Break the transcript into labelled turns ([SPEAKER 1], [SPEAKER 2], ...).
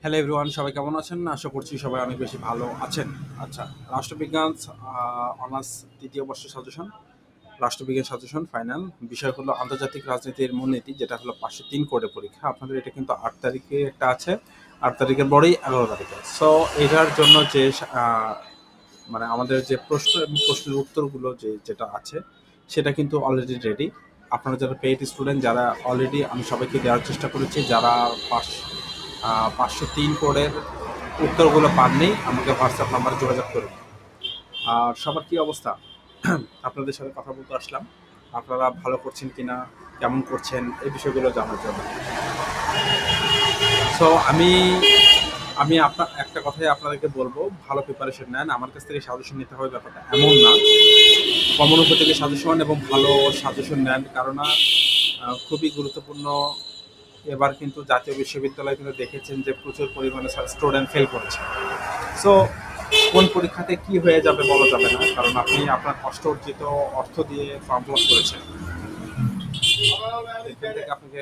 [SPEAKER 1] Hello everyone, সবাই কেমন আছেন? আশা করছি সবাই অনেক বেশি ভালো আছেন। আচ্ছা, রাষ্ট্রবিজ্ঞান অনার্স তৃতীয় বর্ষের সাজেশন, রাষ্ট্রবিজ্ঞান সাজেশন ফাইনাল বিষয় হলো আন্তর্জাতিক রাজনীতির মূলনীতি, যেটা হলো 503 কোডের পরীক্ষা। আপনাদের এটা কিন্তু 8 তারিখে একটা আছে, 8 তারিখের পরেই 11 তারিখে। সো এটার জন্য যে মানে আমাদের যে প্রশ্ন এবং প্রশ্নের উত্তরগুলো যেটা আছে সেটা কিন্তু অলরেডি রেডি। আপনারা যারা পেইড স্টুডেন্ট, যারা অলরেডি, আমি সবাইকে দেওয়ার চেষ্টা করেছি। যারা 503 কোডের উত্তরগুলো পাননি, আমাকে হোয়াটসঅ্যাপ নাম্বারে যোগাযোগ করুন। আর সবার কি অবস্থা? আপনাদের সাথে কথা বলতে আসলাম। আপনারা ভালো করছেন কিনা, কেমন করছেন, এই বিষয়গুলো জানার জন্য। সো আমি আমি আপনার একটা কথাই আপনাদেরকে বলবো, ভালো প্রিপারেশন নেন। আমার কাছ থেকে সাজেশন নিতে হবে ব্যাপারটা এমন না। কমন উপর থেকে সাজেশন এবং ভালো সাজেশন নেন, কারণ খুবই গুরুত্বপূর্ণ। এবার কিন্তু জাতীয় বিশ্ববিদ্যালয় কিন্তু দেখেছেন যে প্রচুর পরিমাণে স্টুডেন্ট ফেল করেছে। সো কোন পরীক্ষাতে কি হয়ে যাবে বলা যাবে না, কারণ আপনি আপনার কষ্ট অর্জিত অর্থ দিয়ে ফর্ম ফিল আপ করেছেন। এখান থেকে আপনাকে